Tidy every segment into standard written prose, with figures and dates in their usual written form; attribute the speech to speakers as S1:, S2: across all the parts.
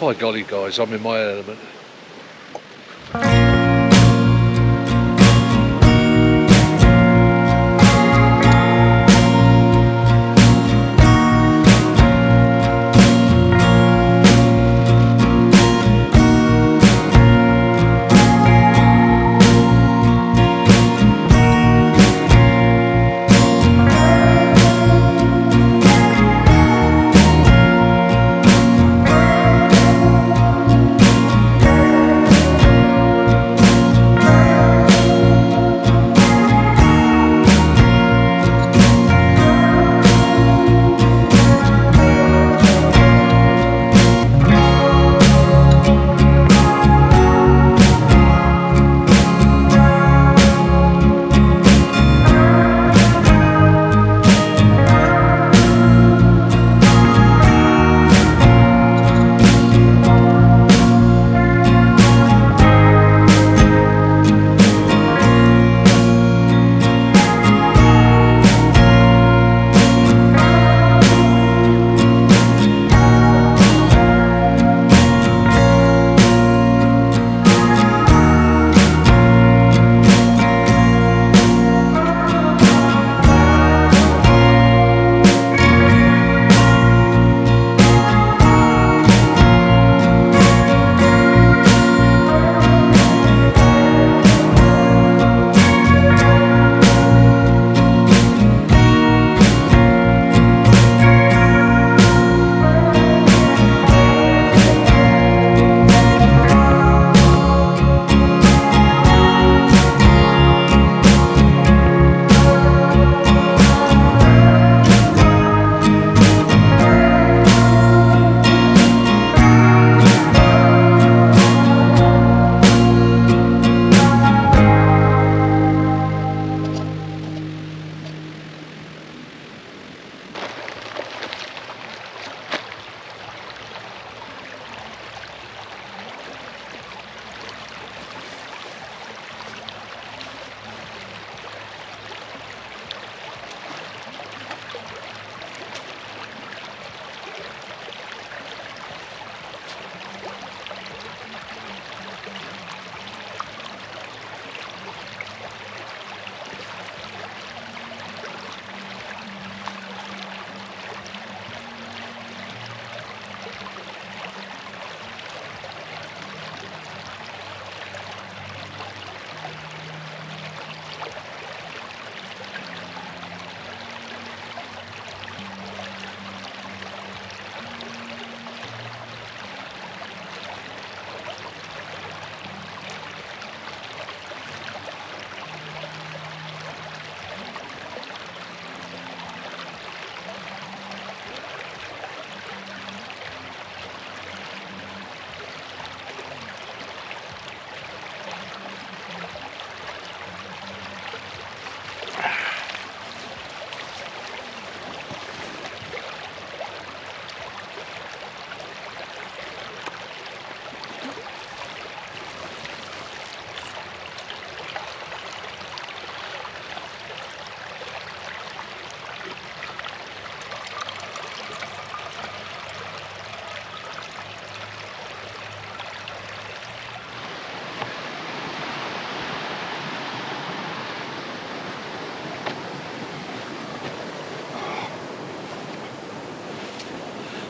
S1: By golly guys, I'm in my element.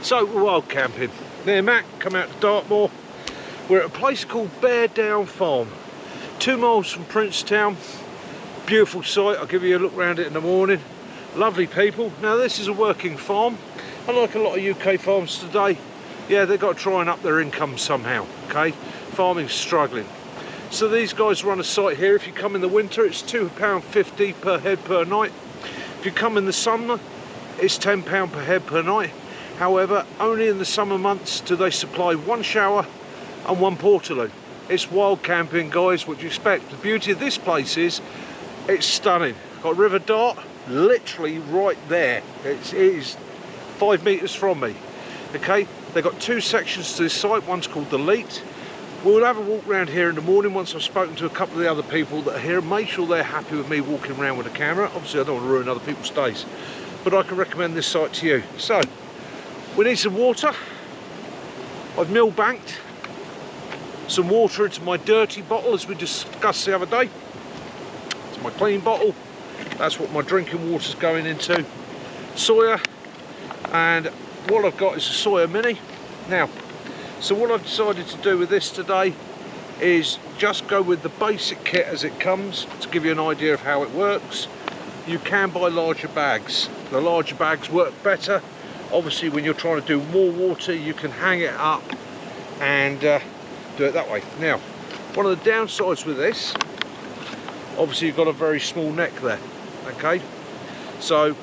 S1: So we're wild camping near Mac, come out to Dartmoor. We're at a place called Beardown Farm, 2 miles from Princetown. Beautiful site, I'll give you a look around it in the morning. Lovely people. Now this is a working farm. Unlike a lot of UK farms today, yeah, they've got to try and up their income somehow, okay? Farming's struggling. So these guys run a site here. If you come in the winter, it's £2.50 per head per night. If you come in the summer, it's £10 per head per night. However, only in the summer months do they supply 1 shower and 1 portaloo. It's wild camping, guys, what do you expect? The beauty of this place is, it's stunning. Got River Dart literally right there. It is 5 metres from me. Okay, they've got 2 sections to this site. One's called the Leat. We'll have a walk around here in the morning once I've spoken to a couple of the other people that are here and make sure they're happy with me walking around with a camera. Obviously I don't want to ruin other people's days, but I can recommend this site to you. So we need some water. I've mill banked some water into my dirty bottle, as we discussed the other day. It's my clean bottle. That's what my drinking water's going into. Soya, and what I've got is a Soya Mini. Now, so what I've decided to do with this today is just go with the basic kit as it comes, to give you an idea of how it works. You can buy larger bags. The larger bags work better. Obviously, when you're trying to do more water, you can hang it up and do it that way. Now, one of the downsides with this, obviously you've got a very small neck there, okay? So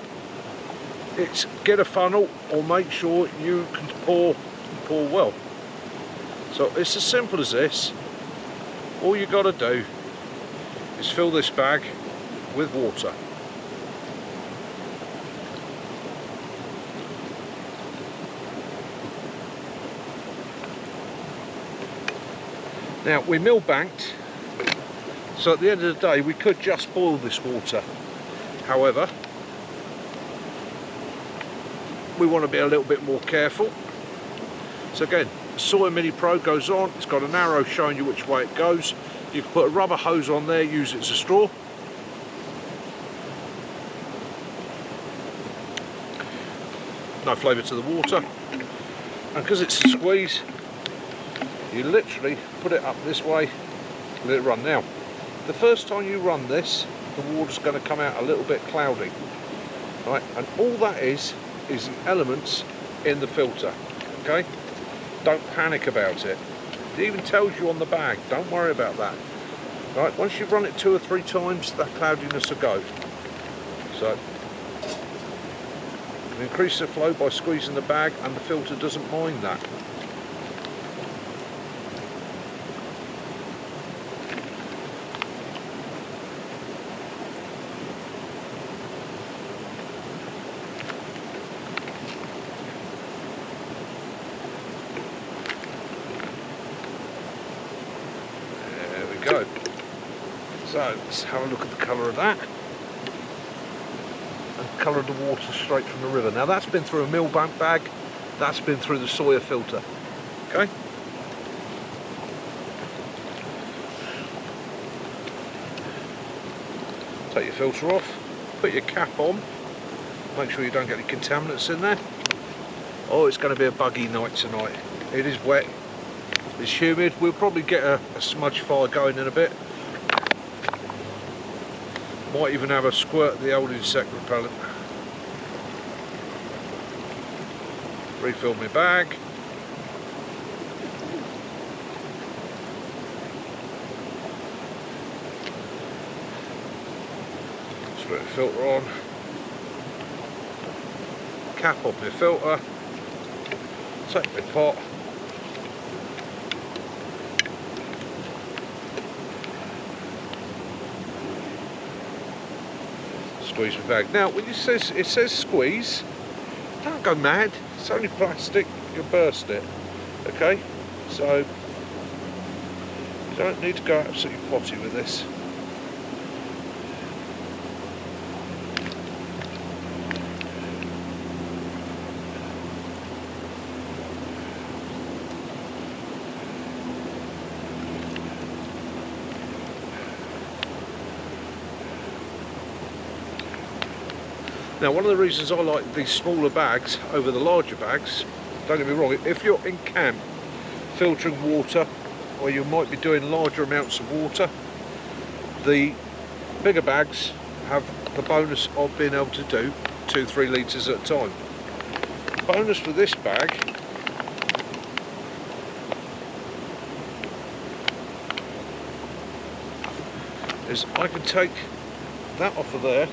S1: it's get a funnel, or make sure you can pour well. So it's as simple as this. All you got to do is fill this bag with water. Now, we mill banked, so at the end of the day we could just boil this water. However, we want to be a little bit more careful. So again, Soya Mini Pro goes on, it's got an arrow showing you which way it goes. You can put a rubber hose on there, use it as a straw. No flavour to the water. And because it's a squeeze, you literally put it up this way, let it run. Now, the first time you run this, the water's going to come out a little bit cloudy, right? And all that is the elements in the filter, okay? Don't panic about it. It even tells you on the bag, don't worry about that. Right, once you've run it 2 or 3 times, that cloudiness will go. So, you increase the flow by squeezing the bag, and the filter doesn't mind that. Go. So let's have a look at the colour of that, and colour of the water straight from the river. Now that's been through a mill bank bag, that's been through the Soya filter. Okay. Take your filter off, put your cap on, make sure you don't get any contaminants in there. Oh, it's going to be a buggy night tonight. It is wet. It's humid. We'll probably get a smudge fire going in a bit. Might even have a squirt of the old insect repellent. Refill my bag. Just put the filter on. Cap off my filter. Take my pot. Squeeze my bag. Now, when it says squeeze, don't go mad. It's only plastic. You'll burst it. Okay, so you don't need to go absolutely potty with this. Now, one of the reasons I like these smaller bags over the larger bags, don't get me wrong, if you're in camp filtering water, or you might be doing larger amounts of water, the bigger bags have the bonus of being able to do 2-3 litres at a time. The bonus with this bag is I can take that off of there,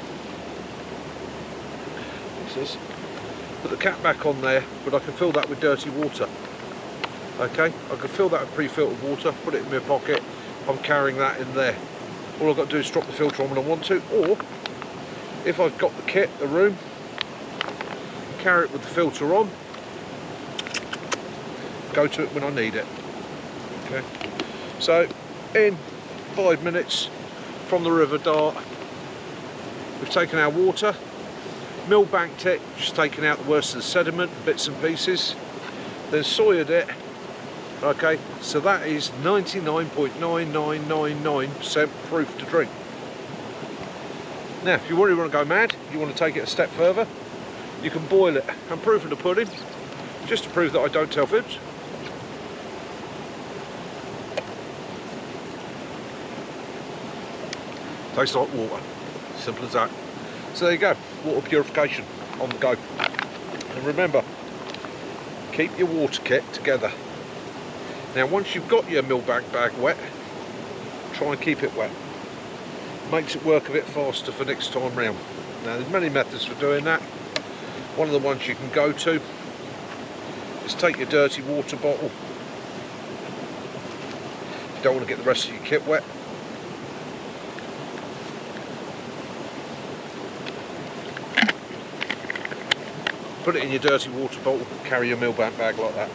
S1: put the cap back on there, but I can fill that with dirty water. Okay, I can fill that with pre-filtered water, put it in my pocket, I'm carrying that in there. All I've got to do is drop the filter on when I want to, or if I've got the kit, the room, carry it with the filter on, go to it when I need it. Okay, so in 5 minutes from the River Dart, we've taken our water, mill banked it, just taking out the worst of the sediment, bits and pieces, then soyed it, Okay, so that is 99.9999% proof to drink. Now, if you really want to go mad, you want to take it a step further, you can boil it. I'm proofing the pudding, just to prove that I don't tell fibs. Tastes like water, simple as that. So there you go, water purification on the go. And remember, keep your water kit together. Now once you've got your millbank bag wet, try and keep it wet. Makes it work a bit faster for next time round. Now there's many methods for doing that. One of the ones you can go to is take your dirty water bottle. You don't want to get the rest of your kit wet. Put it in your dirty water bottle, carry your millbank bag like that.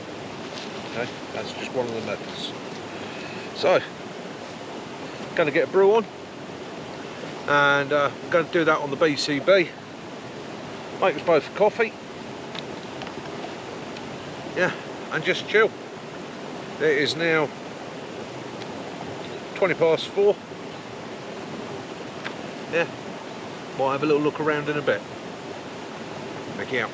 S1: Okay, that's just one of the methods. So, going to get a brew on, and I'm going to do that on the BCB. Make us both a coffee. Yeah, and just chill. It is now 4:20. Yeah, might have a little look around in a bit. Thank you.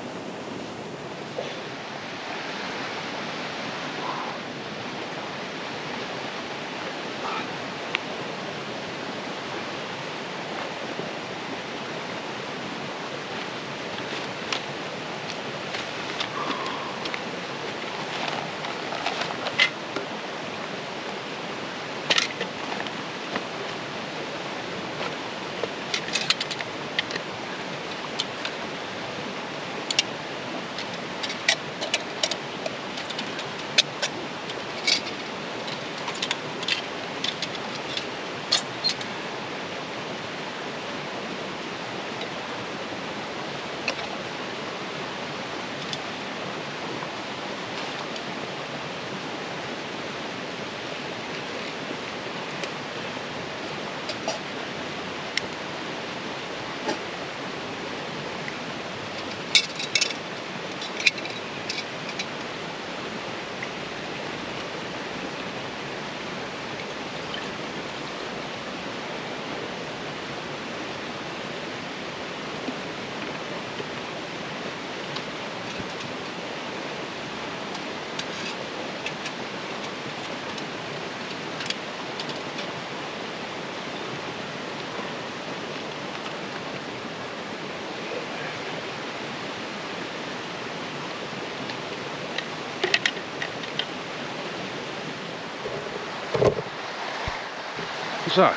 S1: So,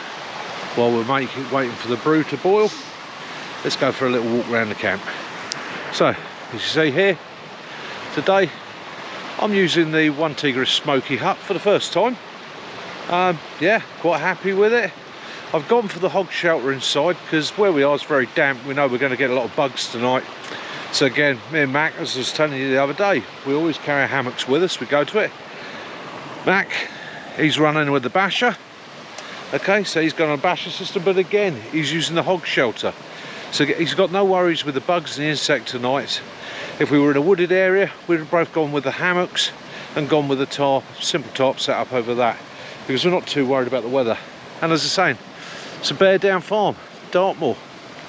S1: while we're waiting for the brew to boil, let's go for a little walk around the camp. So, as you see here, today I'm using the One Tigris Smoky Hut for the first time. Yeah, quite happy with it. I've gone for the hog shelter inside because where we are is very damp. We know we're going to get a lot of bugs tonight. So again, me and Mac, as I was telling you the other day, we always carry our hammocks with us, we go to it. Mac, he's running with the basher. Okay, so he's got a basher system, but again, he's using the hog shelter. So he's got no worries with the bugs and the insect tonight. If we were in a wooded area, we'd have both gone with the hammocks and gone with the tarp, simple tarp set up over that, because we're not too worried about the weather. And as I was saying, it's a Beardown farm, Dartmoor.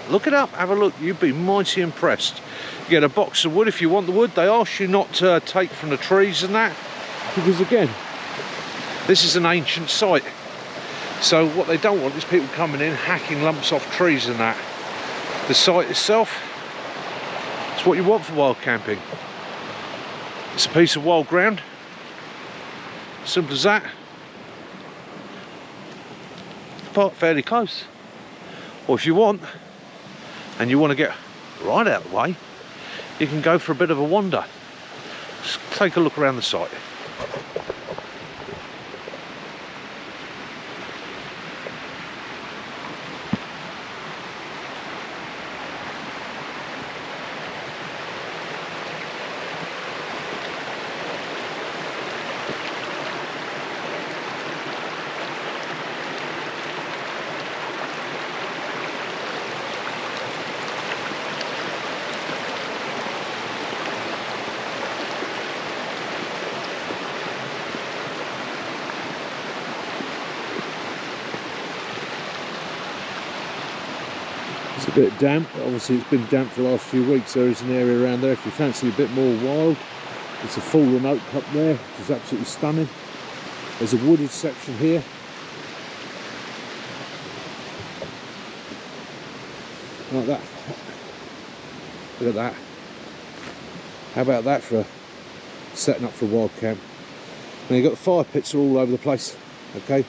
S1: Look it up, have a look, you'd be mighty impressed. You get a box of wood if you want the wood. They ask you not to take from the trees and that, because again, this is an ancient site. So what they don't want is people coming in, hacking lumps off trees and that. The site itself, it's what you want for wild camping. It's a piece of wild ground, simple as that. Park fairly close. Or if you want, and you want to get right out of the way, you can go for a bit of a wander. Just take a look around the site. It's a bit damp, obviously it's been damp for the last few weeks. There is an area around there if you fancy a bit more wild. It's a fallen oak up there, which is absolutely stunning. There's a wooded section here. Like that. Look at that. How about that for setting up for a wild camp? Now you've got the fire pits are all over the place, okay?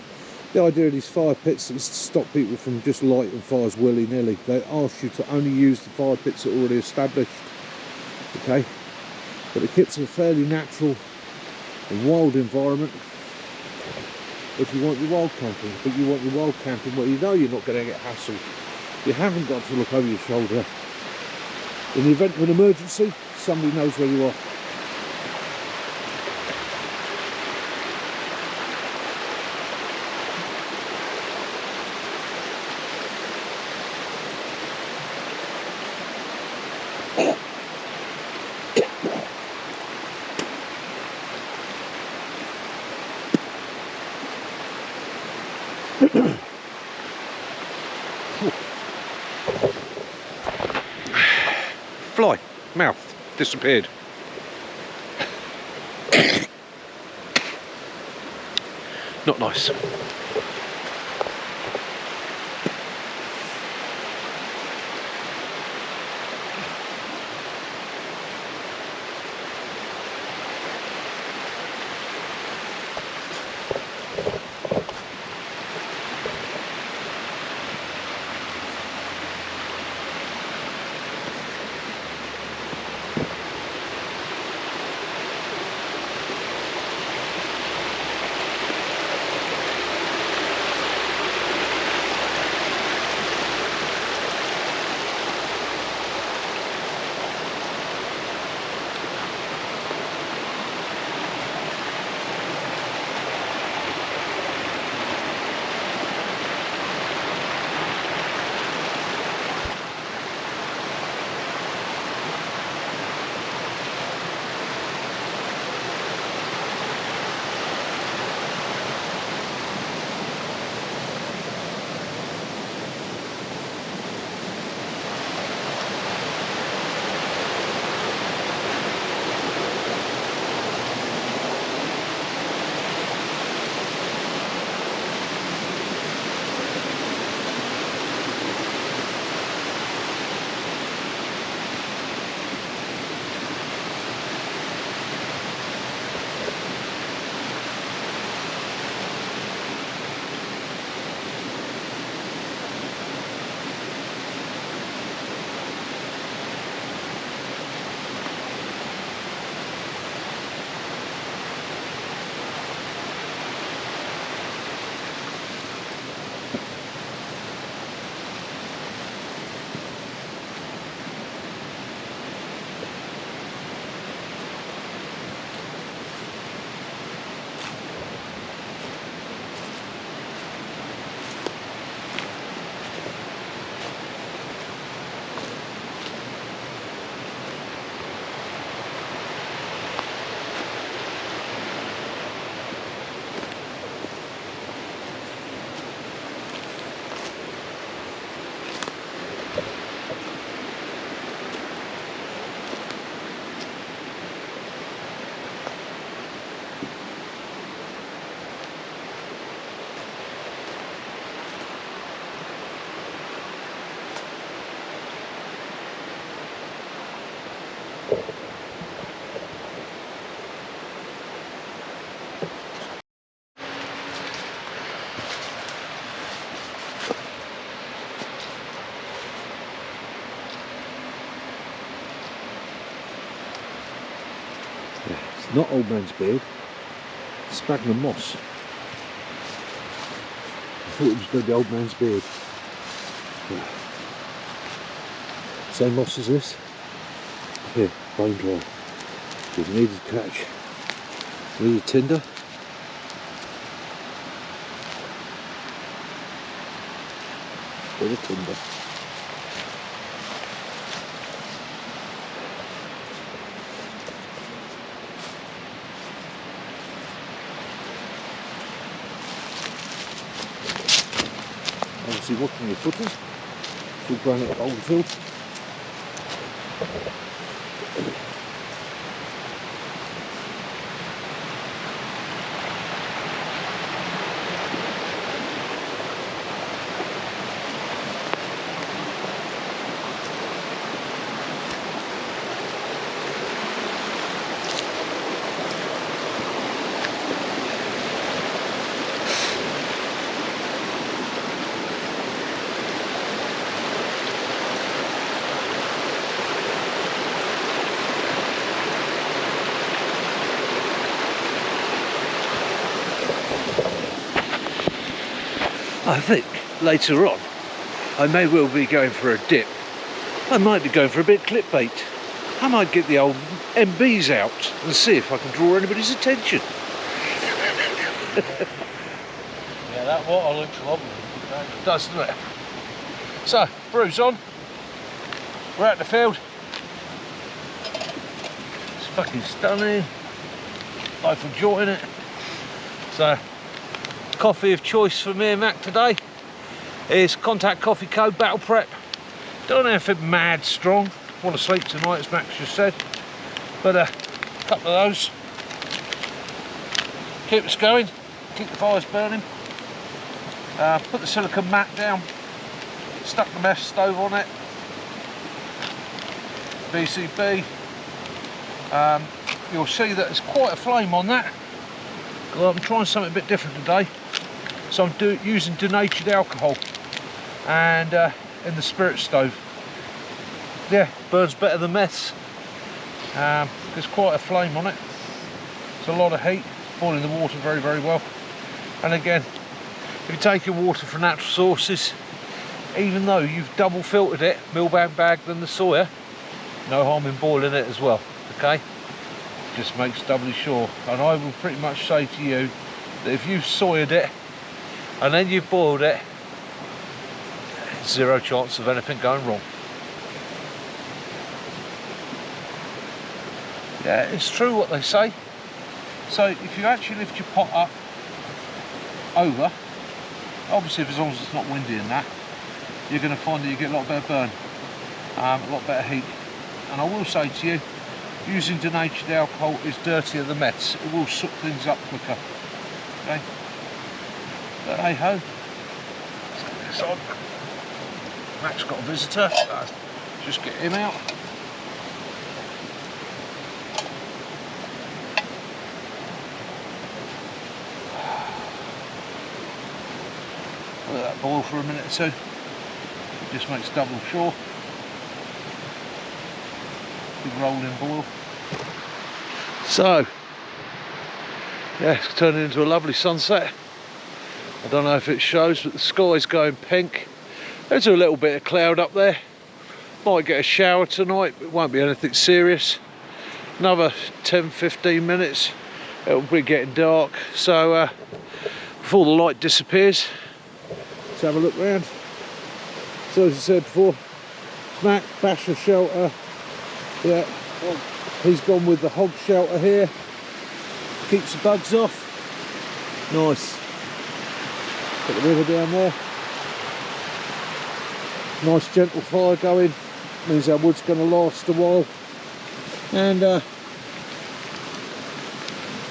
S1: The idea of these fire pits is to stop people from just lighting fires willy-nilly. They ask you to only use the fire pits that are already established, okay? But it keeps a fairly natural and wild environment if you want your wild camping. But you want your wild camping where you know you're not going to get hassled. You haven't got to look over your shoulder. In the event of an emergency, somebody knows where you are. Fly, mouth, disappeared. Not nice. Not old man's beard, sphagnum moss. I thought it was going to be old man's beard. Same moss as this. Here, bone dry. We've needed catch. Needed tinder. Bit of tinder. Obviously watching your footer. Full granite Oldfield. I think later on I may well be going for a dip. I might be going for a bit of clickbait. I might get the old MBs out and see if I can draw anybody's attention. Yeah, that water looks lovely, doesn't it? So, brew's on. We're at the field. It's fucking stunning. Life enjoying it. So, coffee of choice for me and Mac today is Contact Coffee Co. Battle Prep. Don't know if it's mad strong. Want to sleep tonight, as Max just said. But a couple of those. Keep us going. Keep the fires burning. Put the silicone mat down. Stuck the mess stove on it. BCB. You'll see that there's quite a flame on that. Well, I'm trying something a bit different today. So I'm using denatured alcohol and in the spirit stove. Yeah, burns better than meths. There's quite a flame on it. It's a lot of heat, boiling the water very, very well. And again, if you take your water from natural sources, even though you've double filtered it, millbag bagged and the soya, no harm in boiling it as well, okay? Just makes doubly sure. And I will pretty much say to you that if you've soyed it and then you've boiled it, zero chance of anything going wrong. Yeah, it's true what they say. So if you actually lift your pot up over, obviously as long as it's not windy and that, you're going to find that you get a lot better burn, a lot better heat. And I will say to you, using denatured alcohol is dirtier than meths. It will suck things up quicker. Okay? But hey ho. Set this on. Mac's got a visitor. Just get him out. Let that boil for a minute or two. It just makes double sure. Big rolling boil. So, yeah, it's turning into a lovely sunset. I don't know if it shows, but the sky's going pink. There's a little bit of cloud up there. Might get a shower tonight, but it won't be anything serious. Another 10-15 minutes, it'll be getting dark. So, before the light disappears, let's have a look round. So as I said before, Mac, basher shelter. Yeah, he's gone with the hog shelter here. Keeps the bugs off. Nice. Got the river down there. Nice gentle fire going. Means our wood's going to last a while. And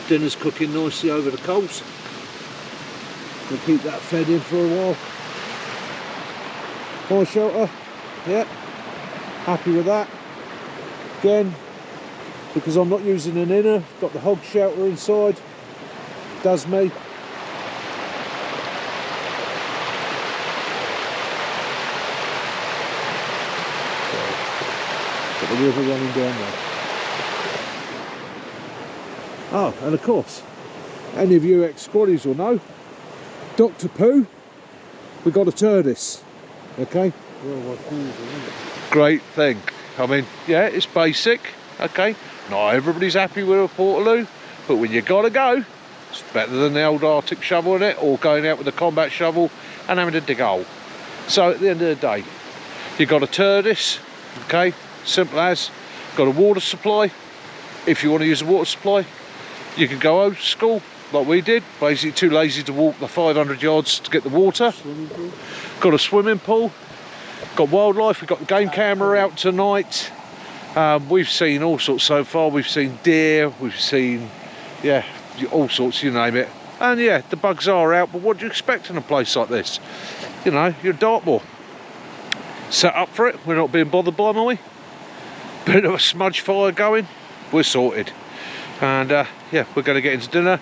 S1: dinner's cooking nicely over the coals. We'll keep that fed in for a while. Fire shelter, yeah, happy with that. Again, because I'm not using an inner, got the hog shelter inside, does me. Got the river running down there. Oh, and of course, any of you ex-squaddies will know, Dr. Pooh, we got a Turdis. Okay, great thing. I mean, yeah, it's basic. Okay, not everybody's happy with a Portaloo, but when you gotta go, it's better than the old Arctic shovel in it, or going out with a combat shovel and having to dig a hole. So at the end of the day, you've got a Turdis. Okay, simple as. Got a water supply. If you want to use a water supply, you can go old school like we did. Basically too lazy to walk the 500 yards to get the water. Got a swimming pool. Got wildlife, we've got the game camera out tonight. We've seen all sorts so far. We've seen deer, we've seen, yeah, all sorts, you name it. And yeah, the bugs are out, but what do you expect in a place like this? You know, you're Dartmoor. Set up for it, we're not being bothered by them, are we? Bit of a smudge fire going, we're sorted. And yeah, we're going to get into dinner.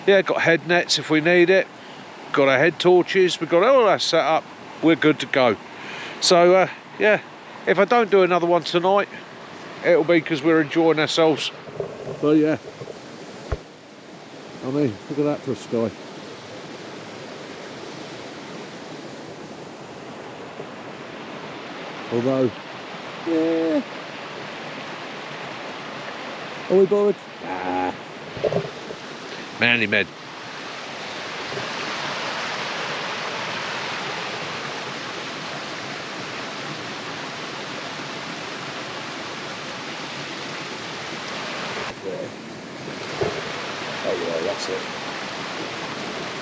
S1: Yeah, got head nets if we need it. Got our head torches, we've got all that set up. We're good to go. So yeah, if I don't do another one tonight, it'll be because we're enjoying ourselves. But yeah, I mean, look at that for a sky. Although, yeah, are we bothered? Nah. Manly men. Oh yeah, that's it.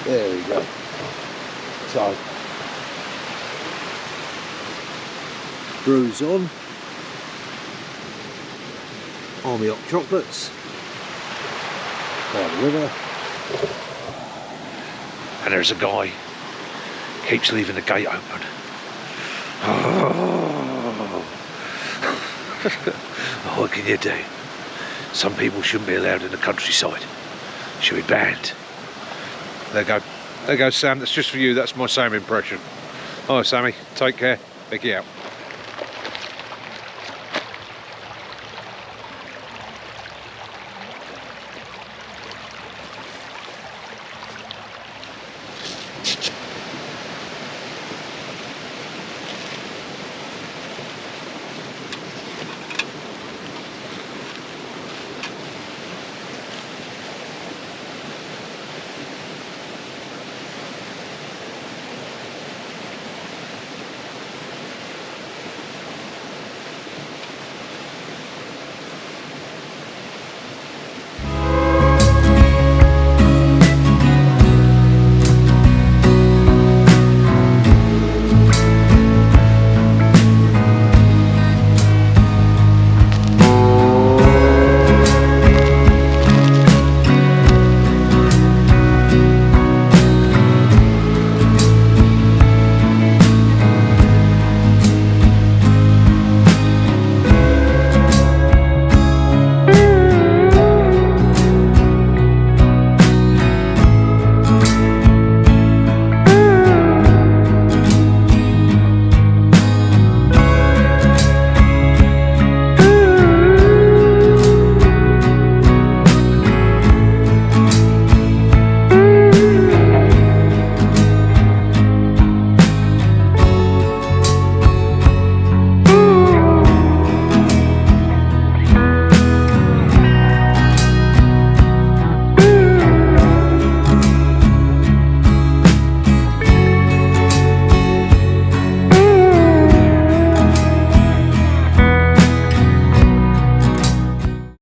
S1: There we go. So, brews on. Army hot chocolates. By the river. And there's a guy. Keeps leaving the gate open. Oh. What can you do? Some people shouldn't be allowed in the countryside. Should be banned. There you go. There you go, Sam. That's just for you. That's my Sam impression. Alright, Sammy. Take care. Mickey out.